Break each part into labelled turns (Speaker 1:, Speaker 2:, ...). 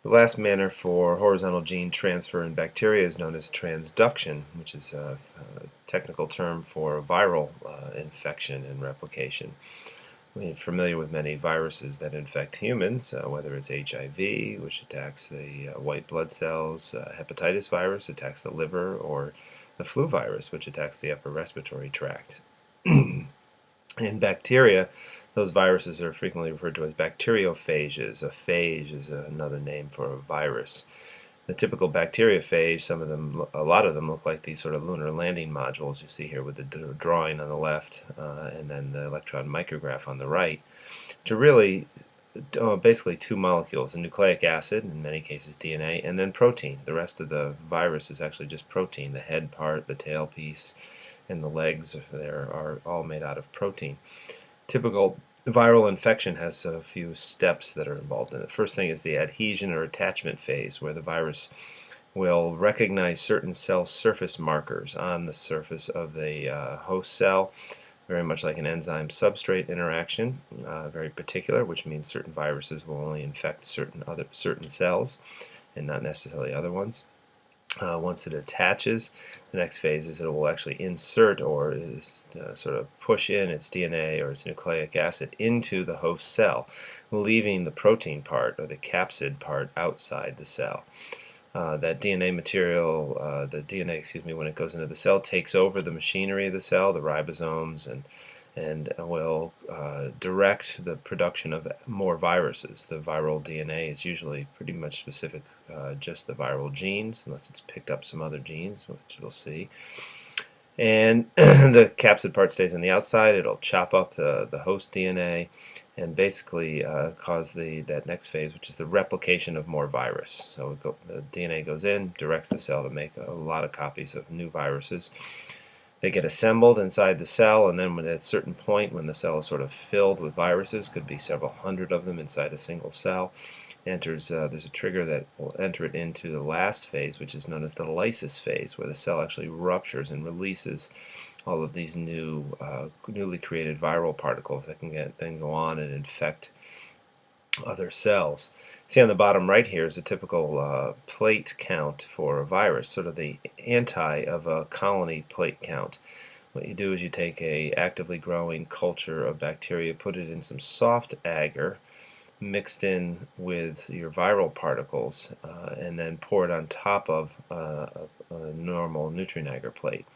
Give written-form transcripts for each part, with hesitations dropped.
Speaker 1: The last manner for horizontal gene transfer in bacteria is known as transduction, which is a technical term for viral infection and replication. We're familiar with many viruses that infect humans, whether it's HIV, which attacks the white blood cells, hepatitis virus attacks the liver, or the flu virus, which attacks the upper respiratory tract. In bacteria, those viruses are frequently referred to as bacteriophages. A phage is another name for a virus. The typical bacteriophage, a lot of them look like these sort of lunar landing modules you see here with the drawing on the left and then the electron micrograph on the right, which are really basically two molecules, a nucleic acid, in many cases DNA, and then protein. The rest of the virus is actually just protein. The head part, the tail piece, and the legs there are all made out of protein. Typical viral infection has a few steps that are involved in it. First thing is the adhesion or attachment phase, where the virus will recognize certain cell surface markers on the surface of the host cell, very much like an enzyme substrate interaction, very particular, which means certain viruses will only infect certain cells and not necessarily other ones. Once it attaches, the next phase is it will actually insert or sort of push in its DNA or its nucleic acid into the host cell, leaving the protein part or the capsid part outside the cell. That DNA material, when it goes into the cell, takes over the machinery of the cell, the ribosomes, and will direct the production of more viruses. The viral DNA is usually pretty much specific, just the viral genes, unless it's picked up some other genes, which we'll see. And the capsid part stays on the outside. It'll chop up the host DNA and basically cause that next phase, which is the replication of more virus. So the DNA goes in, directs the cell to make a lot of copies of new viruses. They get assembled inside the cell, and then at a certain point when the cell is sort of filled with viruses, could be several hundred of them inside a single cell, there's a trigger that will enter it into the last phase, which is known as the lysis phase, where the cell actually ruptures and releases all of these newly created viral particles that can then go on and infect other cells. See on the bottom right here is a typical plate count for a virus, sort of the anti of a colony plate count. What you do is you take a actively growing culture of bacteria, put it in some soft agar, mixed in with your viral particles, and then pour it on top of a normal nutrient agar plate.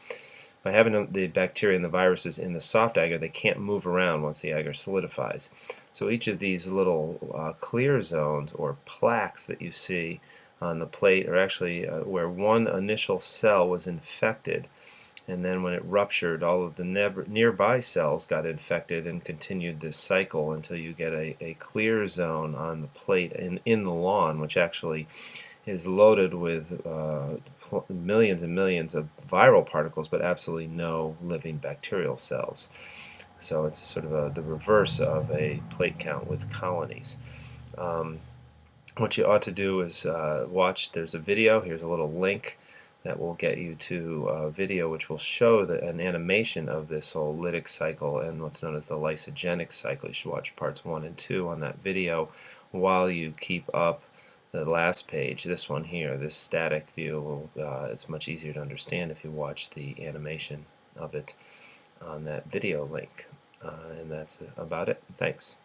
Speaker 1: By having the bacteria and the viruses in the soft agar, they can't move around once the agar solidifies. So each of these little clear zones or plaques that you see on the plate are actually where one initial cell was infected, and then when it ruptured, all of the nearby cells got infected and continued this cycle until you get a clear zone on the plate in the lawn, which actually is loaded with millions and millions of viral particles, but absolutely no living bacterial cells. So it's sort of the reverse of a plate count with colonies. What you ought to do is watch. There's a video. Here's a little link that will get you to a video which will show an animation of this whole lytic cycle and what's known as the lysogenic cycle. You should watch parts 1 and 2 on that video while you keep up the last page. This one here, this static view, it's much easier to understand if you watch the animation of it on that video link. And that's about it. Thanks.